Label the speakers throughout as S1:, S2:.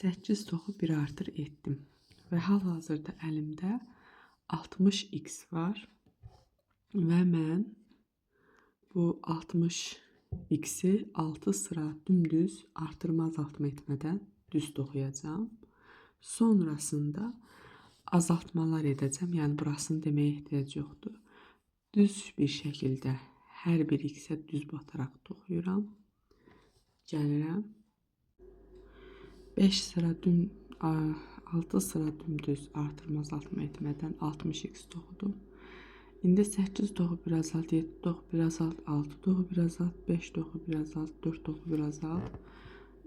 S1: 8 toxu 1 artır etdim. Və hal-hazırda əlimdə 60x var. Və mən bu 60x-i 6 sıra dümdüz artırma azaltma etmədən düz toxuyacağım. Sonrasında azaltmalar edəcəm. Yəni burasını deməyə ehtiyac yoxdur. Düz bir şəkildə hər bir x-ə düz bataraq toxuyuram. Gəlirəm. 6 sıra dümdüz artırma azaltma etmədən 60x toxudum. İndi 8 toxu bir azalt, 7 toxu bir azalt, 6 toxu bir azalt, 5 toxu bir azalt, 4 toxu bir azalt,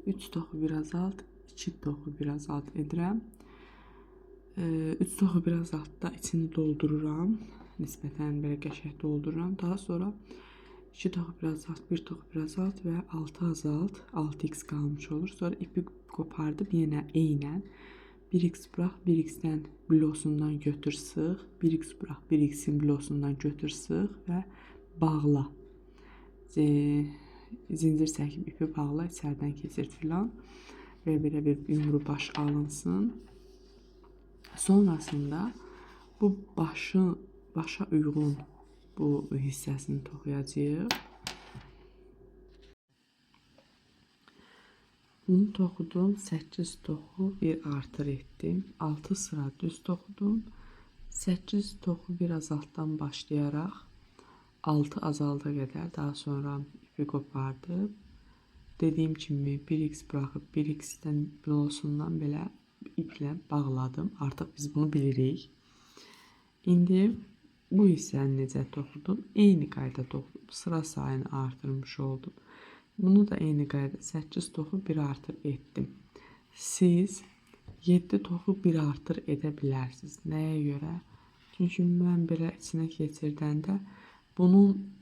S1: 3 toxu bir azalt, 2 toxu bir azalt edirəm. 3 toxu bir azaltda içini doldururam. Nisbətən belə qəşəng doldururam. Daha sonra 2 toxu bir azalt, 1 toxu bir azalt və 6 azalt, 6x qalmış olur. Sonra ipi qopardıb yenə eynən 1x bıraq, 1x-dən blosundan götür sıx, 1x bıraq, 1x-in blosundan götür sıx və bağla. Zincir çəkib ipi bağla, içərdən keçir filan və belə bir yumru baş alınsın. Sonrasında bu başa uyğun bu hissəsini toxuyacağıq. Bunu toxudum, 8 toxu 1 artır etdim. 6 sıra düz toxudum. 8 toxu 1 azaltdan başlayaraq 6 azalda qədər, daha sonra ipi qopardıb, dediyim kimi 1x bıraxıb 1x-dən blosundan belə iplə bağladım. Artıq biz bunu bilirik. İndi bu hissəni necə toxudum? Eyni qayda toxudum. Sıra sayını artırmış oldum. Bunu da eyni qayda 8 toxu 1 artır etdim. Siz 7 toxu 1 artır edə bilərsiniz. Nəyə görə? Çünki mən belə içinə keçirdəndə bunun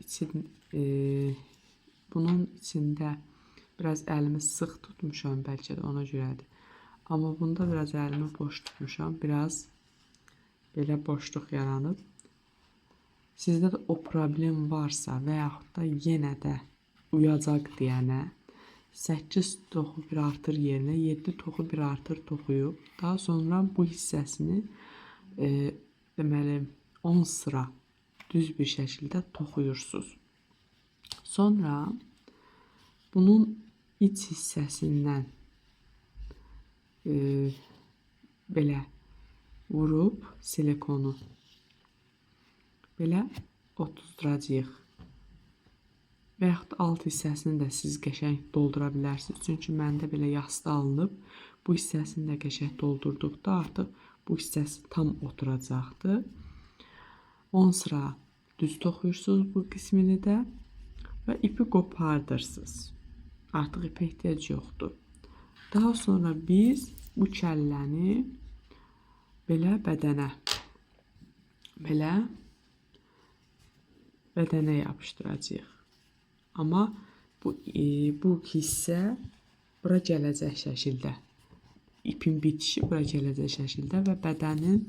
S1: içində biraz əlimi sıx tutmuşam, bəlkə də ona görədir. Amma bunda biraz əlimi boş tutmuşam. Biraz belə boşluq yaranıb. Sizdə də o problem varsa və yaxud da yenə də uyacaq deyənə 8 toxu 1 artır yerinə 7 toxu 1 artır toxuyub, daha sonra bu hissəsini deməli 10 sıra düz bir şəkildə toxuyursunuz. Sonra bunun iç hissəsindən belə vurub silikonu belə otuzduracağıq. Və yaxud alt hissəsini də siz qəşəng doldura bilərsiniz. Çünki məndə belə yastı alınıb. Bu hissəsini də qəşəng doldurduqda artıq bu hissəsi tam oturacaqdır. 10 sıra düz toxuyursunuz bu qismini də və ipi qopardırsınız. Artıq ipə ehtiyac yoxdur. Daha sonra biz bu kəlləni belə bədənə yapışdıracağıq. Amma bu hissə bura gələcək şəkildə, ipin bitişi bura gələcək şəkildə və bədənin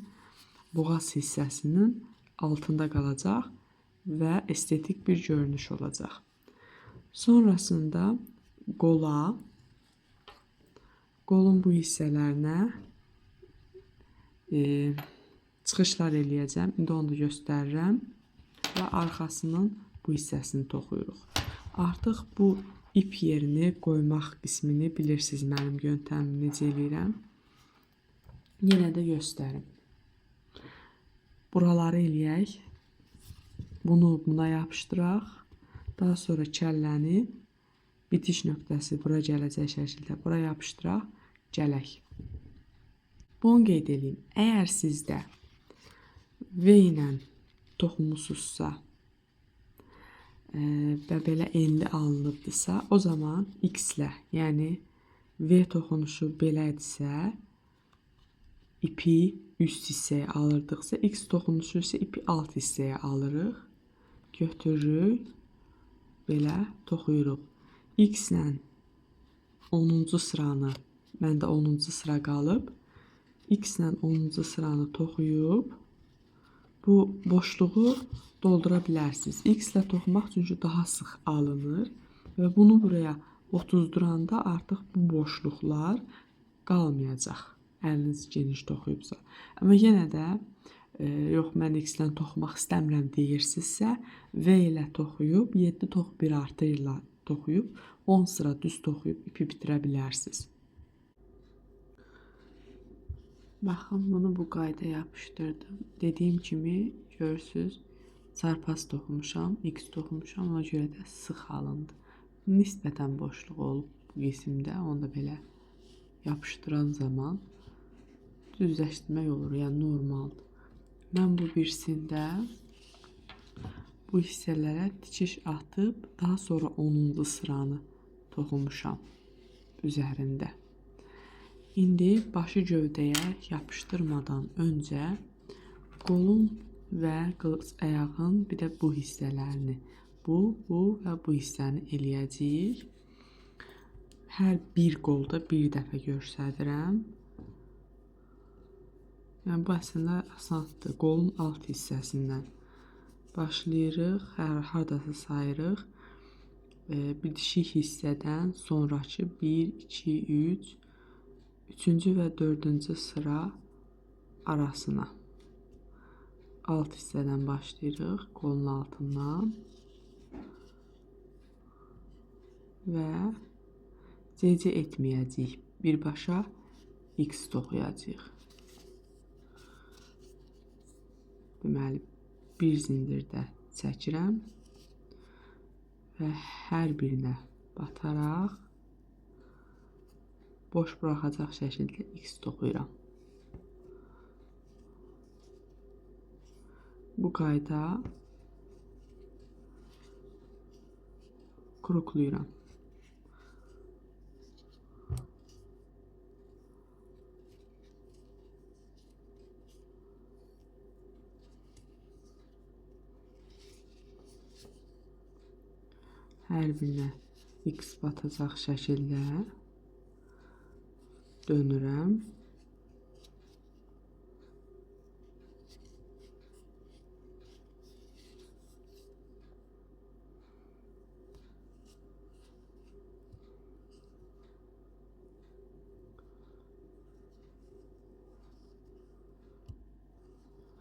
S1: boğaz hissəsinin altında qalacaq və estetik bir görünüş olacaq. Sonrasında qolun bu hissələrinə çıxışlar eləyəcəm. İndi onu da göstərirəm və arxasının bu hissəsini toxuyuruq. Artıq bu ip yerini qoymaq qismini bilirsiniz mənim yöntəmimi necə eləyirəm. Yenə də göstərim. Buraları eləyək. Bunu buna yapışdıraq. Daha sonra kəlləni bitiş nöqtəsi bura gələcək şəkildə bura yapışdıraq. Gələk. Bunu qeyd edeyim. Əgər sizdə V ilə toxumusunuzsa və belə enli alınıbdırsa, o zaman X ilə, yəni V toxunuşu belədirsə, ipi üst hissəyə alırdıqsa, X toxunuşu isə ipi alt hissəyə alırıq, götürürük, belə toxuyuruq. X ilə 10-cu sıranı, məndə 10-cu sıra qalıb, X ilə 10-cu sıranı toxuyub, bu boşluğu doldura bilərsiniz. X ilə toxumaq çünki daha sıx alınır və bunu buraya 30 duranda artıq bu boşluqlar qalmayacaq. Əliniz geniş toxuyubsa. Amma yenə də yox mən X-dən toxumaq istəmirəm deyirsinizsə, V ilə toxuyub 7 tox 1 artı ilə toxuyub 10 sıra düz toxuyub ipi bitirə bilərsiniz. Baxın, bunu bu qayda yapışdırdım. Dediyim kimi görürsüz, çarpaz toxumuşam, X toxumuşam, ona görə də sıx alındı. Nisbətən boşluq olub bu qisimdə, onu da belə yapışdıran zaman düzləşdirmək olur, yəni normaldır. Mən bu birisində bu hissələrə tikiş atıb, daha sonra 10-cu sıranı toxumuşam üzərində. İndi başı gövdəyə yapışdırmadan öncə qolun və ayağın bir də bu hissələrini, bu və bu hissəni eləyəcəyik. Hər bir qolda bir dəfə göstərirəm. Yəni bu əslində asandır. Qolun alt hissəsindən başlayırıq, hardasa sayırıq. Bitişik hissədən sonrakı 1, 2, 3, 3-cü və 4-cü sıra arasına. Alt hissədən başlayırıq, qolun altından və C etməyəcəyik. Birbaşa X toxuyacağıq. Deməli, bir zindirdə çəkirəm və hər birinə bataraq boş buraxacaq şəkildə X toxuyuram. Bu qayda kurukluyuram. Hər birinə X batacaq şəkildə dönürəm.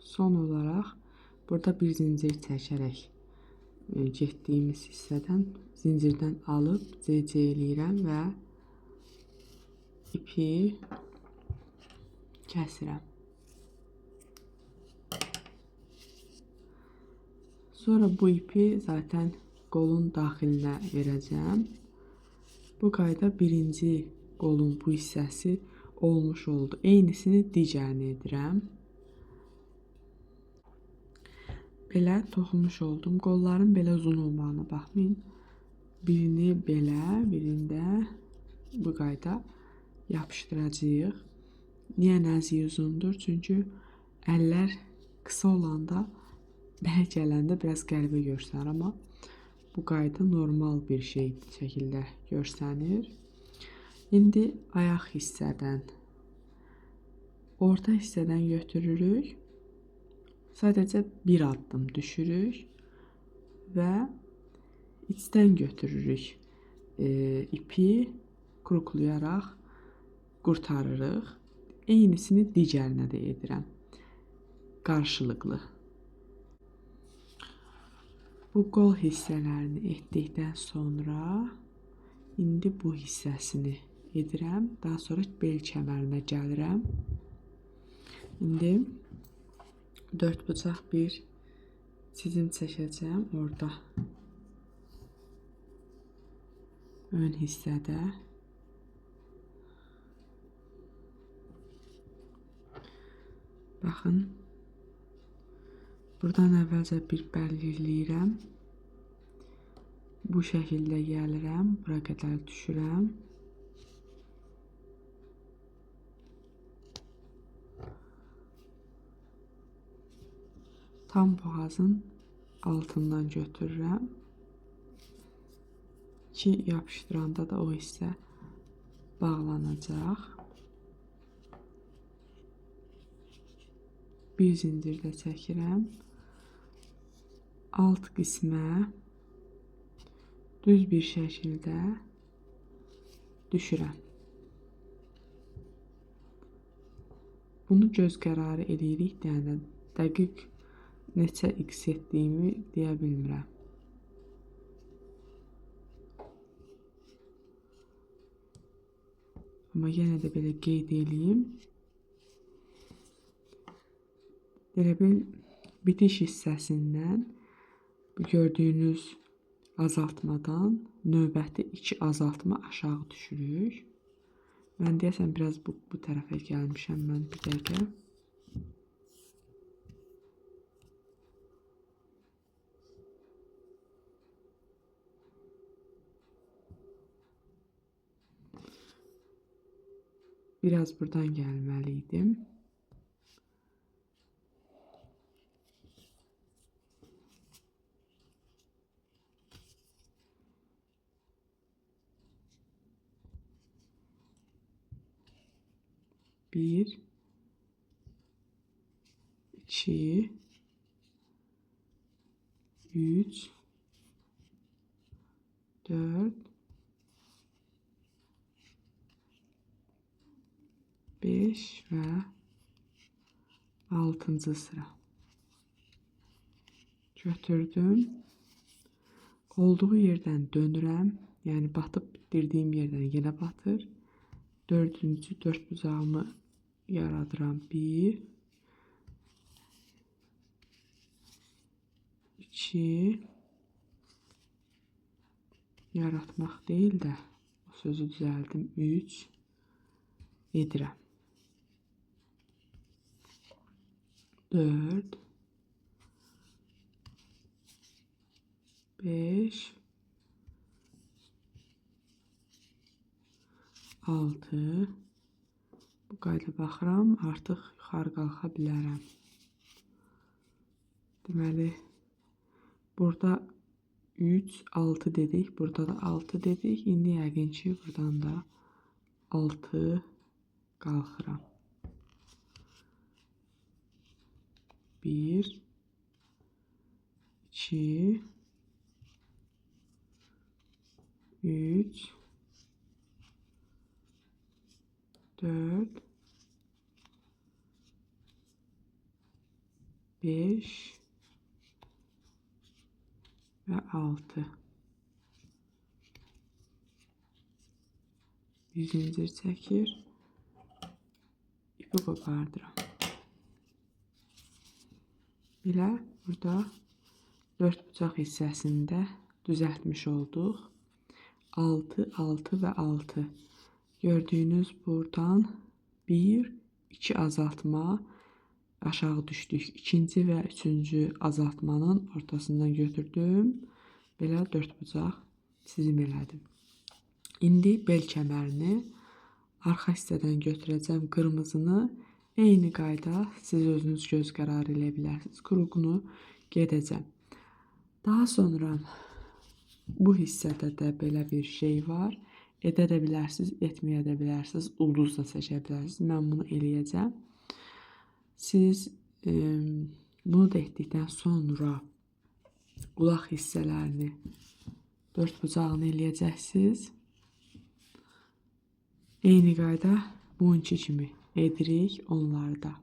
S1: Son olaraq burada bir zincir çəkərək getdiyimiz hissədən zincirdən alıb C eləyirəm və ipi kəsirəm. Sonra bu ipi zaten qolun daxilinə verəcəm. Bu qayda birinci qolun bu hissəsi olmuş oldu. Eynisini digərini edirəm. Belə toxumuş oldum. Qolların belə uzun olmağına baxmayın. Birini belə, birində bu qayda yapışdıracağıq. Niyə nəziyi uzundur? Çünki əllər qısa olanda, bəl gələndə biraz qəribə görsənir, amma bu qayda normal bir şəkildə görsənir. İndi ayaq hissədən, orta hissədən götürürük. Sadəcə bir addım düşürük və içdən götürürük. İpi kuruklayaraq qurtarırıq. Eynisini digərinə də edirəm. Qarşılıqlı. Bu qol hissələrini etdikdən sonra indi bu hissəsini edirəm. Daha sonra bel kəmərinə gəlirəm. İndi 4 bucaq bir çizim çəkəcəm orada. Ön hissədə. Baxın. Buradan əvvəlcə bir bəlirləyirəm. Bu şəkildə gəlirəm. Bura qədər düşürəm. Tam boğazın altından götürürəm ki, yapışdıranda da o hissə bağlanacaq. Bir zincirdə çəkirəm. Alt qismə düz bir şəkildə düşürəm. Bunu göz qərarı eləyirik deyəndə dəqiq neçə x etdiyimi deyə bilmirəm. Amma yenə də belə qeyd eləyim. Elə bil bitiş hissəsindən gördüyünüz azaltmadan növbəti 2 azaltma aşağı düşürük. Mən deyəsən biraz bu tərəfə gəlmişəm mən bir dəqiqə. Biraz buradan gəlməliydim. Bir, iki, üç, dört, beş ve 6. sıra. Götürdüm. Olduğu yerdən dönürəm. Yəni batıb bitirdiyim yerdən yenə batır. 4-cü 4 bucağımı yaradıram. 1, 2, yaratmaq deyil də o sözü düzəldim. 3 edirəm. 4, 5, 6. Bu qayda baxıram, artıq yuxarı qalxa bilərəm. Deməli, burada 3, 6 dedik, burada da 6 dedik. İndi yəqin ki, buradan da 6 qalxıram. 1, 2, 3, 4, 5 ve 6. Bir zincir çəkir. İpi qopardıram. Belə burada 4 bucaq hissəsində düzəltmiş olduq. 6, 6 və 6. Gördüyünüz buradan 1, 2 azaltma aşağı düşdük. İkinci və üçüncü azaltmanın ortasından götürdüm. Belə 4 bucaq çizim elədim. İndi bel kəmərini arxa hissədən götürəcəm qırmızını. Eyni qayda siz özünüz göz qərarı elə bilərsiniz. Qurğunu gedəcəm. Daha sonra bu hissədə də belə bir şey var. Edə də bilərsiniz, etməyə də bilərsiniz. Ulduz da seçə bilərsiniz. Mən bunu eləyəcəm. Siz bunu da etdikdən sonra qulaq hissələrini 4 bucağını eləyəcəksiniz. Eyni qayda bununki kimi edirik onları da.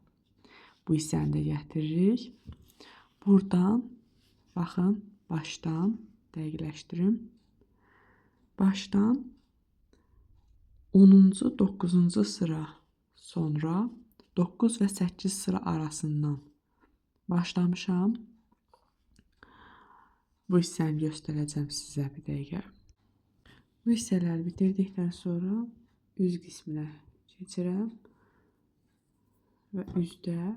S1: Bu hissəni də gətiririk. Buradan, baxın, başdan dəqiqləşdirim. Başdan 10-cu, 9-cu sıra sonra 9 və 8 sıra arasından başlamışam. Bu hissəni göstərəcəm sizə bir dəqiqə. Bu hissələri bitirdikdən sonra üz qisminə keçirəm və üzdə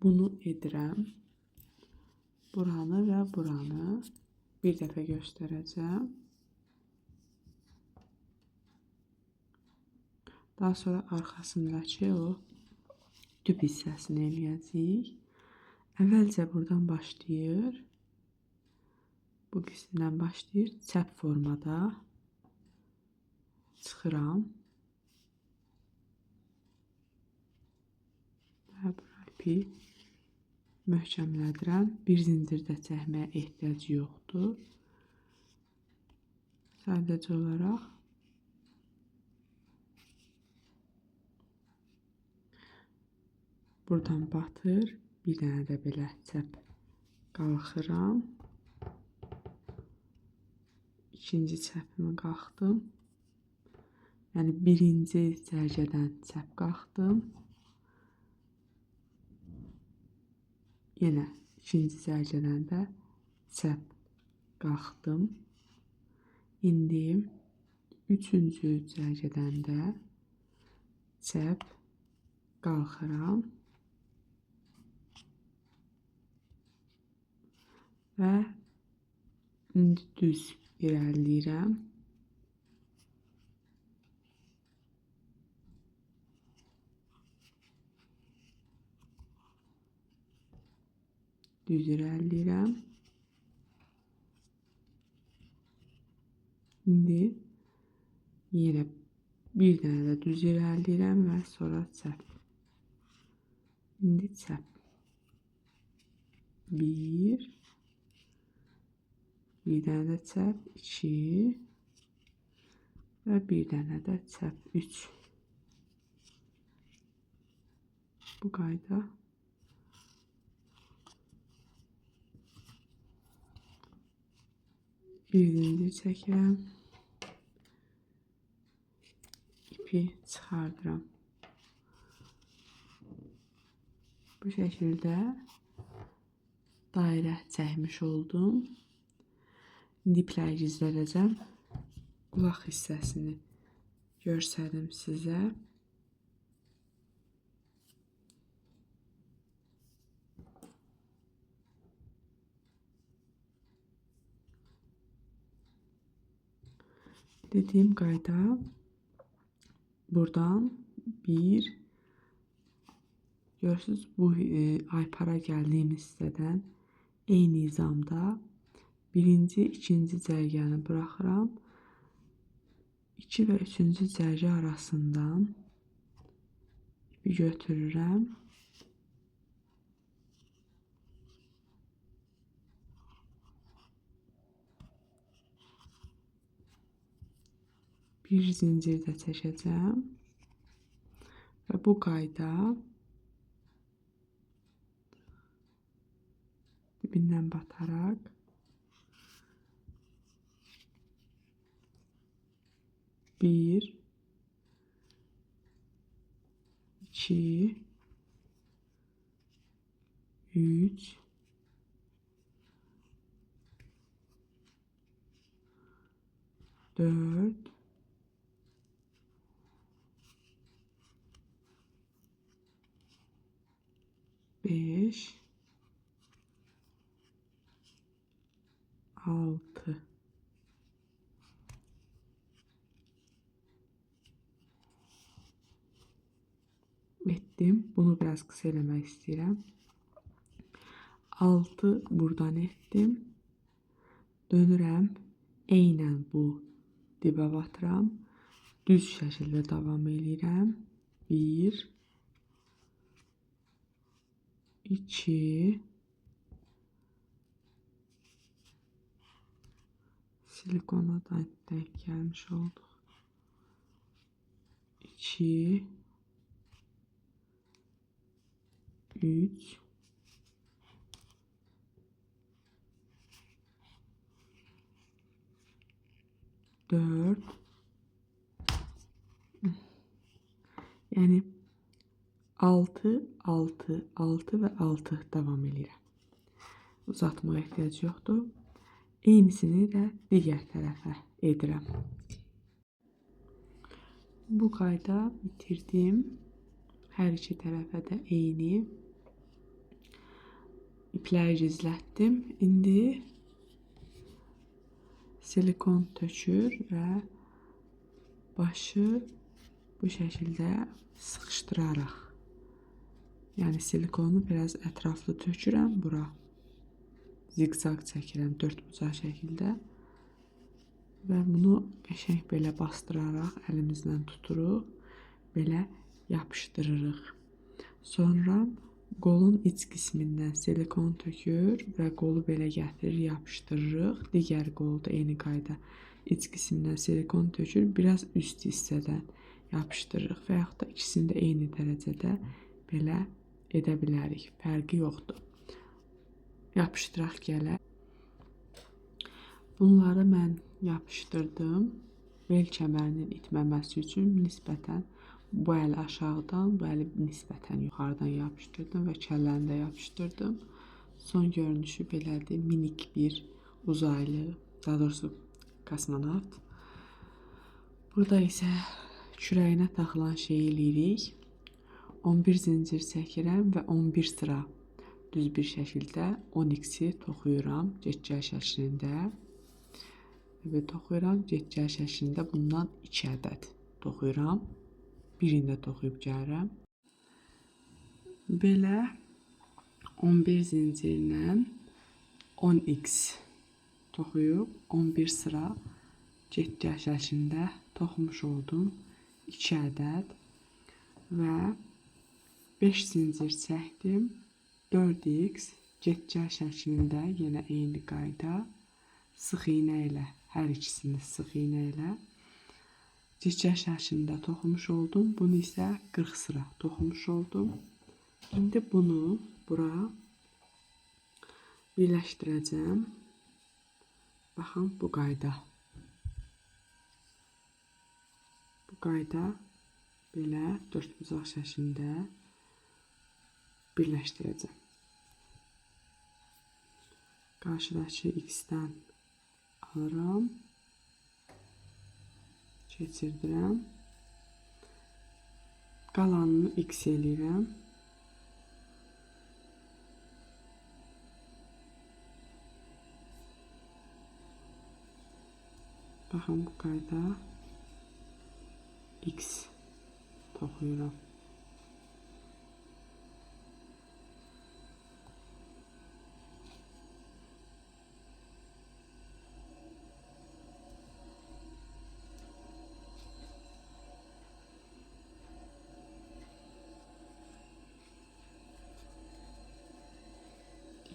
S1: bunu edirəm. Buranı və buranı bir dəfə göstərəcəm. Daha sonra arxasındakı o tüp hissəsini eləyəcəyik. Əvvəlcə buradan başlayır. Bu qismdən başlayır. Çəp formada çıxıram. Və bura ipi möhkəmlədirəm. Bir zincirdə çəkməyə ehtiyac yoxdur. Sadəcə olaraq Buradan batır. Bir dənə də belə çəp qalxıram. İkinci çəpimi qalxdım. Yəni birinci zərgədən çəp qalxdım. Yenə ikinci zərgədən də çəp qalxdım. İndi üçüncü zərgədən də çəp qalxıram. Və indi düz irəliləyirəm. Düz irəliləyirəm. İndi yenə bir dənə də düz irəliləyirəm və sonra çəp. İndi çəp. Bir dənə də çəp. 2 və bir dənə də çəp. 3. Bu qayda. Bir zincir çəkirəm. İpi çıxardıram. Bu şəkildə dairə çəkmiş oldum. İndi ipləri gizlədəcəm. Qulaq hissəsini göstərim sizə. Dediyim qayda buradan görürsünüz, bu aypara gəldiyim hissədən eyni nizamda birinci, ikinci cərgəni buraxıram. 2 və 3-cü cərgə arasından ipi götürürəm. Bir zincir də çəkəcəm. Və bu qayda dibindən bataraq bir, 2, 3, 4, 5, 6. Etdim. Bunu biraz qısa eləmək istəyirəm. 6 buradan etdim. Dönürəm. Eynən bu dibə batıram. Düz şəkildə davam edirəm. 1, 2, silikona da denk gəlmiş olduq. 2, 3, 4. Yəni 6, 6, 6 və 6 davam edirəm. Uzatmaya ehtiyac yoxdur. Eynisini də digər tərəfə edirəm. Bu qayda bitirdim. Hər iki tərəfə də eyni. İpləri gizlətdim. İndi silikon tökür və başı bu şəkildə sıxışdıraraq. Yəni silikonu biraz ətraflı tökürəm bura. Zigzag çəkirəm 4 bucaq şəkildə. Və bunu qəşəng belə bastıraraq əlimizlə tuturuq. Belə yapışdırırıq. Sonra qolun iç qismindən silikon tökür və qolu belə gətirir, yapışdırırıq. Digər qolda eyni qayda iç qismindən silikon tökür, biraz üst hissədən yapışdırırıq və yaxud da ikisini də eyni dərəcədə belə edə bilərik. Fərqi yoxdur. Yapışdıraq gələ. Bunları mən yapışdırdım. Bel kəmərinin itməməsi üçün nisbətən bu əli aşağıdan, bu əli nisbətən yuxarıdan yapışdırdım və kəlləni də yapışdırdım. Son görünüşü belədir. Minik bir uzaylı, daha doğrusu kosmonavt. Burada isə kürəyinə taxılan şeyi eləyirik. 11 zincir çəkirəm və 11 sıra düz bir şəkildə 12-si toxuyuram get-gəl şəklində. Və toxuyuram get-gəl şəklində bundan 2 ədəd toxuyuram. Birini də toxuyub gəlirəm. Belə 11 zincirlə 10x toxuyub 11 sıra get-gəl şəklində toxumuş oldum 2 ədəd və 5 zincir çəkdim 4x get-gəl şəklində yenə eyni qayda sıx iynə ilə hər ikisini sıx iynə ilə get-gəl şəklində toxumuş oldum. Bunu isə 40 sıra toxumuş oldum. İndi bunu bura birləşdirəcəm. Baxın bu qayda. Bu qayda belə dördbucaq şəklində birləşdirəcəm. Qarşıdakı x-dən alıram. Keçirdirəm. Qalanını x eləyirəm. Baxın bu qayda x toxuyuram.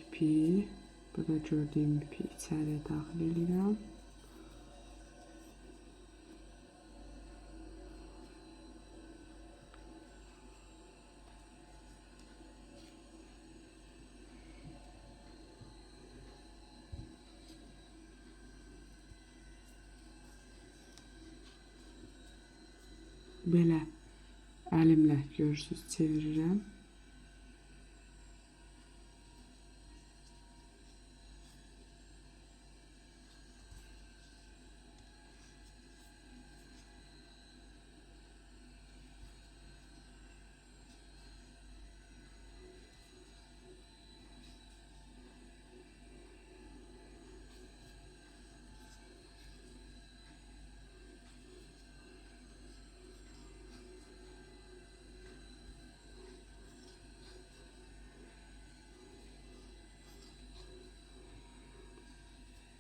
S1: İpi, burada gördüyüm ipi içəriyə daxil edirəm. Belə əlimlə görürsünüz çevirirəm.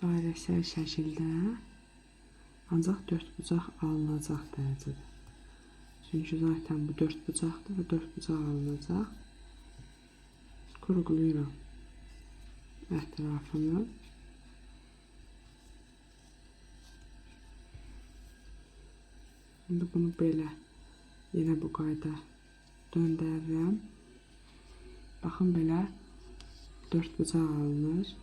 S1: Dairəsel şəkildə ancaq 4 bucaq alınacaq dərəcədə. Çünki zaten bu 4 bucaqdır və 4 bucaq alınacaq. Kurğulayıram ətrafını. Şimdi bunu belə yenə bu qayda döndərirəm. Baxın belə 4 bucaq alınır.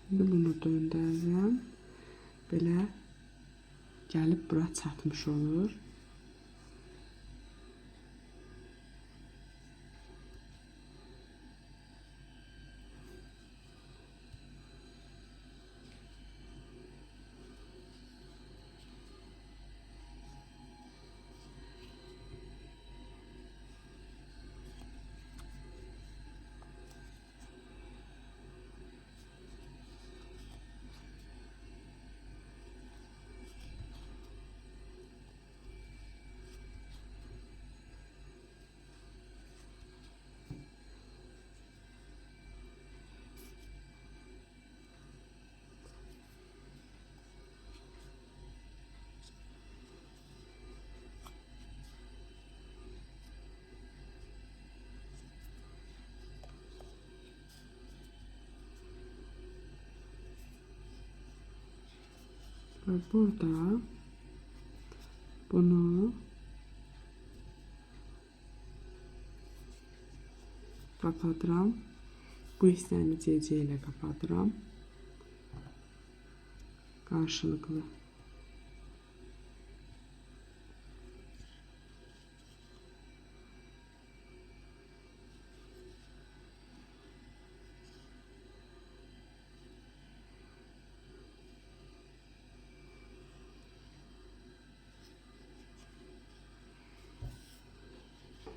S1: Şimdi bunu döndürürəm. Belə gəlib bura çatmış olur. Ve burada bunu kapatıram. Bu hissəni CC ilə kapatıram. Karşılıklı.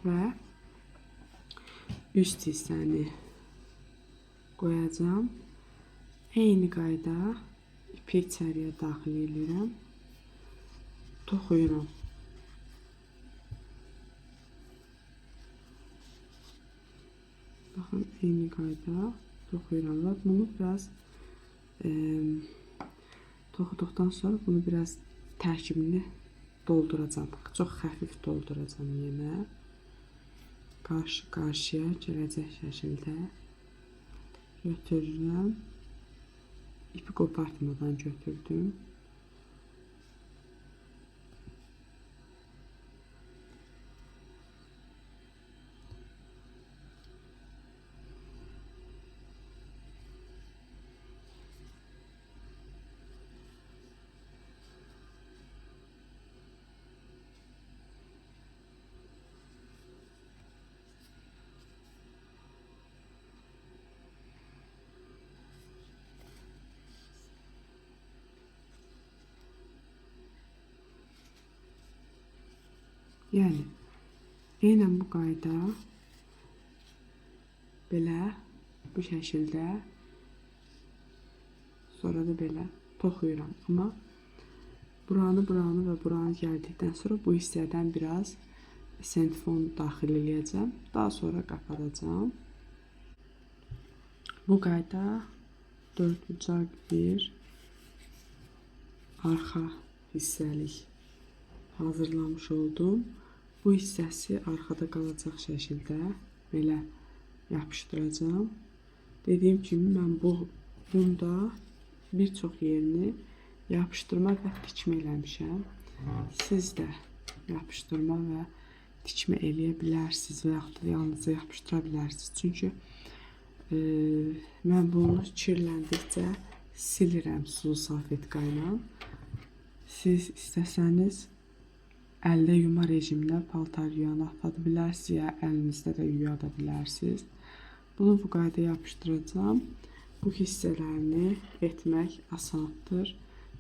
S1: Ve üst hissəni qoyacağım. Eyni qayda ipi içəriyə daxil edirəm. Toxuyuram. Baxın, eyni qayda toxuyuram və bunu biraz toxuduqdan sonra bunu biraz tərkibini dolduracağım. Çox xəfif dolduracağım yenə. Qarşı-qarşıya gələcək şəkildə götürürəm. İpi qopartmadan götürdüm. Yəni, eynən bu qayda belə, bu şəkildə, sonra da belə toxuyuram. Amma buranı və buranı gəldikdən sonra bu hissədən biraz sentifon daxil eləyəcəm. Daha sonra kapatacağım. Bu qayda 4 bucaq bir arxa hissəlik hazırlamış oldum. Bu hissəsi arxada qalacaq şəkildə belə yapışdıracağım. Dediyim kimi mən bunda bir çox yerini yapışdırma və tikmə eləmişəm. Siz də yapışdırma və tikmə eləyə bilərsiniz və yaxud da yalnızca yapışdıra bilərsiniz. Çünki mən bunu kirləndikcə silirəm sulu salfetka ilə. Siz istəsəniz əldə yuma rejimdə paltar yuyanı atada bilərsiniz, ya əlinizdə də yuya da bilərsiniz. Bunu bu qayda yapışdıracağım. Bu hissələrini etmək asandır.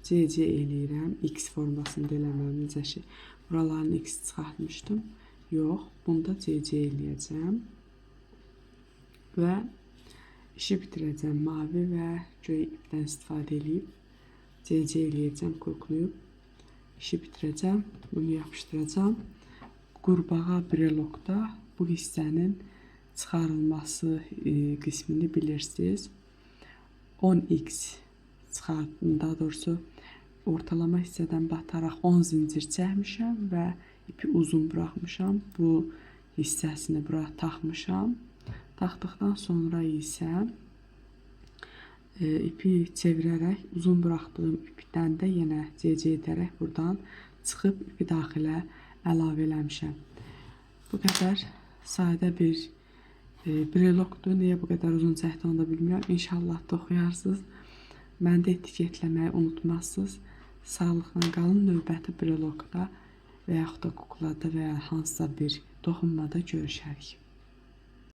S1: CC eləyirəm. X formasında eləməm. Necə ki, buralarını X çıxartmışdım. Yox, bunda CC eləyəcəm. Və işi bitirəcəm. Mavi və göy ipdən istifadə edib CC eləyəcəm, kurklayıb. İşi bitirəcəm, bunu yapışdıracağım. Qurbağa brelokda bu hissənin çıxarılması qismini bilirsiniz. 10x çıxartdım, daha doğrusu ortalama hissədən bataraq 10 zincir çəkmişəm və ipi uzun buraxmışam. Bu hissəsini bura taxmışam. Taxdıqdan sonra isə ipi çevirərək uzun buraxdığım ipdən də yenə CC edərək buradan çıxıb ipi daxilə əlavə eləmişəm. Bu qədər sadə bir brelokdur. Niyə bu qədər uzun çəkdi onu da bilmirəm. İnşallah toxuyarsınız. Məni də etiketləməyi unutmazsınız. Sağlıqla qalın. Növbəti brelokda və yaxud da kuklada və ya hansısa bir toxunmada görüşərik.